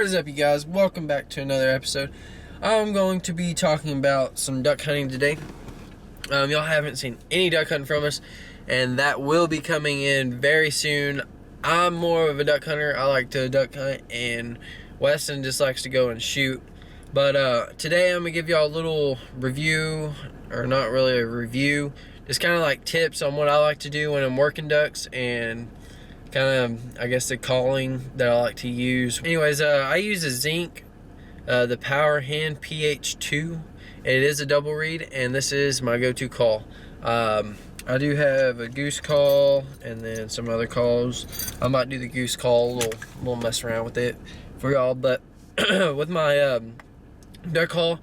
What is up, you guys? Welcome back to another episode. I'm going to be talking about some duck hunting today. Y'all haven't seen any duck hunting from us, and that will be coming in very soon. I'm more of a duck hunter. I like to duck hunt, and Weston just likes to go and shoot. But today I'm going to give y'all a little review, or not really a review, just kind of like tips on what I like to do when I'm working ducks, and kind of, I guess, the calling that I like to use. Anyways, I use a Zink, the Power Hand PH2. It is a double reed, and this is my go-to call. I do have a goose call and then some other calls. I might do the goose call, a little mess around with it for y'all. But with my duck call,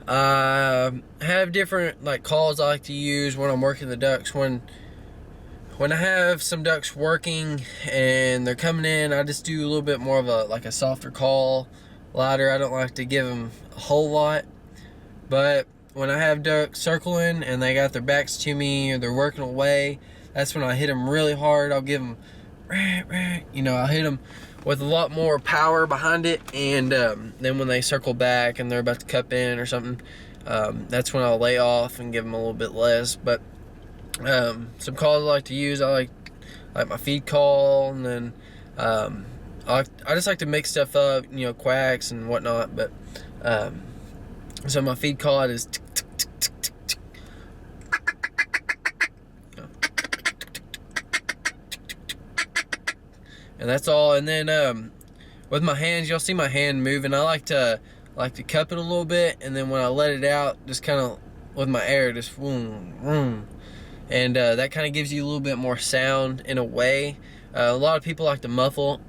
I have different like calls I like to use when I'm working the ducks. When I have some ducks working and they're coming in, I just do a little bit more of a softer call, lighter. I don't like to give them a whole lot. But when I have ducks circling and they got their backs to me or they're working away, that's when I hit them really hard. I'll give them, I'll hit them with a lot more power behind it. And then when they circle back and they're about to cup in or something, that's when I'll lay off and give them a little bit less. But some calls I like to use, I like my feed call, and then I just like to mix stuff up, quacks and whatnot. But so my feed call is tick, tick, tick, tick, tick, tick. And that's all. And then with my hands, y'all see my hand moving. I like to cup it a little bit, and then when I let it out, just kind of with my air, just vroom, vroom. And that kind of gives you a little bit more sound in a way. A lot of people like to muffle,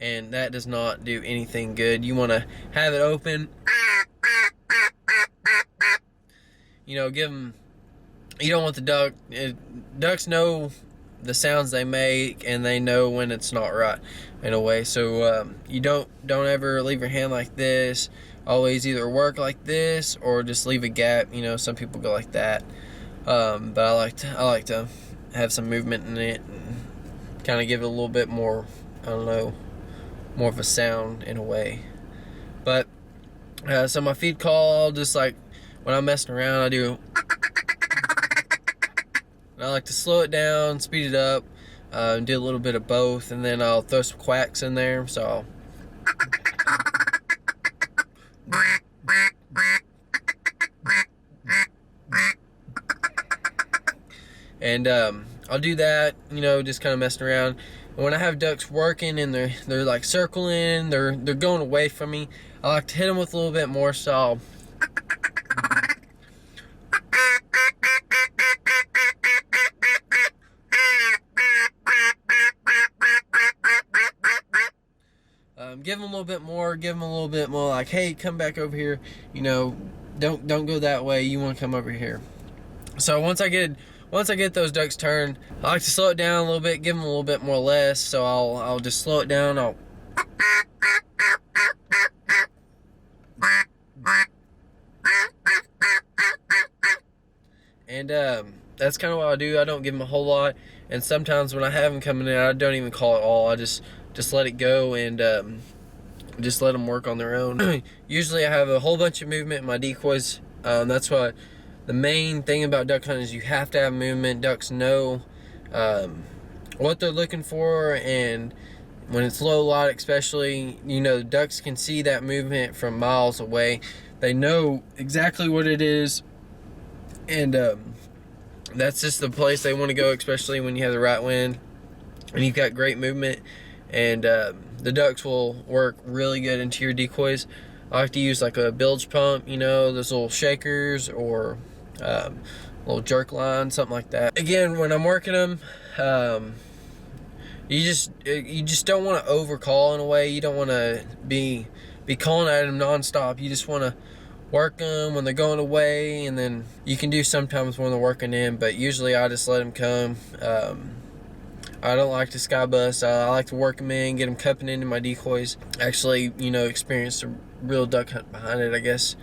and that does not do anything good. You want to have it open. Give them. You don't want the duck. Ducks know the sounds they make, and they know when it's not right, in a way. So you don't ever leave your hand like this. Always either work like this or just leave a gap. Some people go like that, but I like to have some movement in it and kind of give it a little bit more, I don't know, more of a sound in a way. But so my feed call, just like when I'm messing around, I do. And I like to slow it down, speed it up, do a little bit of both, and then I'll throw some quacks in there. So I'll and I'll do that, just kind of messing around. And when I have ducks working and they're like circling, they're going away from me, I like to hit them with a little bit more. So I'll give them a little bit more, like, hey, come back over here. Don't go that way. You want to come over here. So once I get those ducks turned, I like to slow it down a little bit, give them a little bit more less. So I'll just slow it down. And that's kind of what I do. I don't give them a whole lot. And sometimes when I have them coming in, I don't even call it all. I just let it go and just let them work on their own. Usually I have a whole bunch of movement in my decoys. That's why the main thing about duck hunting is you have to have movement. Ducks know what they're looking for, and when it's low light especially, ducks can see that movement from miles away. They know exactly what it is, and that's just the place they want to go, especially when you have the right wind and you've got great movement. And the ducks will work really good into your decoys. I like to use like a bilge pump, those little shakers, or little jerk line, something like that. Again, when I'm working them, you just don't want to overcall in a way. You don't want to be calling at them nonstop. You just want to work them when they're going away, and then you can do sometimes when they're working in. But usually I just let them come. I don't like to sky bust. I like to work them in, get them cupping into my decoys. Actually, experience a real duck hunt behind it, I guess.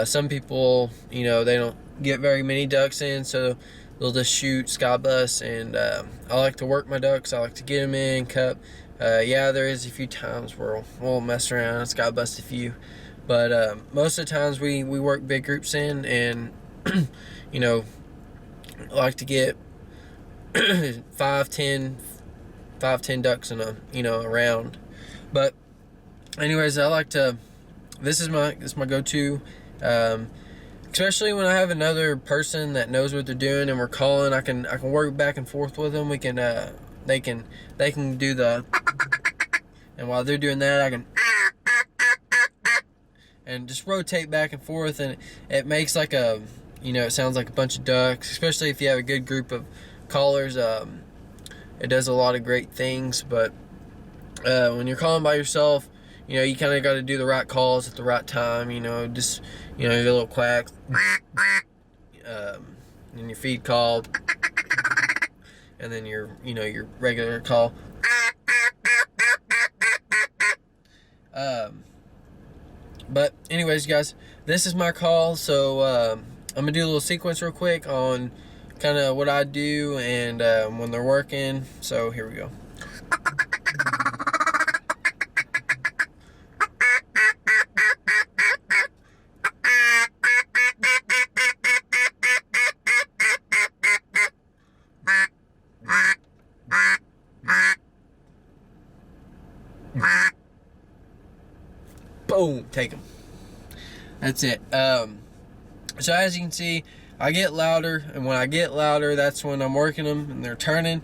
Some people, they don't get very many ducks in, so they'll just shoot sky bust. And I like to work my ducks. I like to get them in, cup, Yeah, there is a few times where we'll mess around. It's got bust a few, but most of the times we work big groups in, and you know, like to get 5-10 ducks in a round. But anyways, I like to. This is my go-to. Especially when I have another person that knows what they're doing and we're calling, I can work back and forth with them. We can they can do the, and while they're doing that, I can and just rotate back and forth, and it makes like a, it sounds like a bunch of ducks. Especially if you have a good group of callers, it does a lot of great things. But when you're calling by yourself, you kind of got to do the right calls at the right time. Just your little quack, and your feed call, and then your regular call. But anyways, guys, this is my call. So I'm gonna do a little sequence real quick on kind of what I do and when they're working. So here we go. Boom, take them. That's it. So as you can see, I get louder, and when I get louder, that's when I'm working them and they're turning.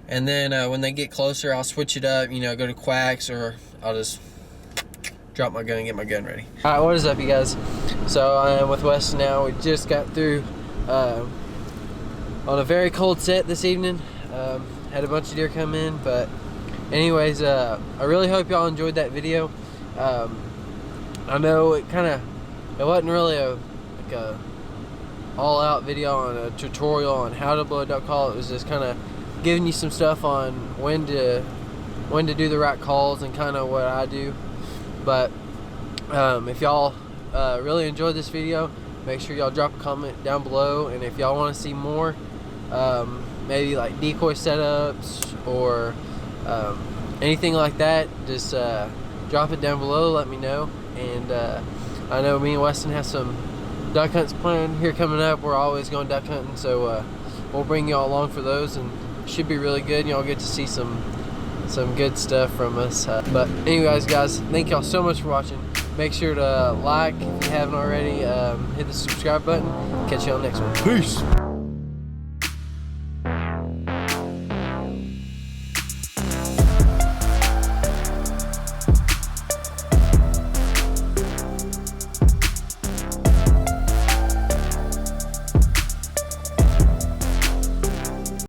And then when they get closer, I'll switch it up, go to quacks, or I'll just drop my gun and get my gun ready. All right, what is up, you guys? So I am with Weston now. We just got through on a very cold set this evening. Had a bunch of deer come in, but anyways, I really hope y'all enjoyed that video. I know it wasn't really a all-out video on a tutorial on how to blow a duck call. It was just kind of giving you some stuff on when to do the right calls and kind of what I do. But if y'all really enjoyed this video, make sure y'all drop a comment down below. And if y'all want to see more, maybe like decoy setups or anything like that, just drop it down below, let me know. And I know me and Weston have some duck hunts planned here coming up. We're always going duck hunting, so we'll bring y'all along for those, and should be really good. Y'all get to see some good stuff from us. But anyways, guys, thank y'all so much for watching. Make sure to like if you haven't already. Hit the subscribe button. Catch y'all next one. Peace.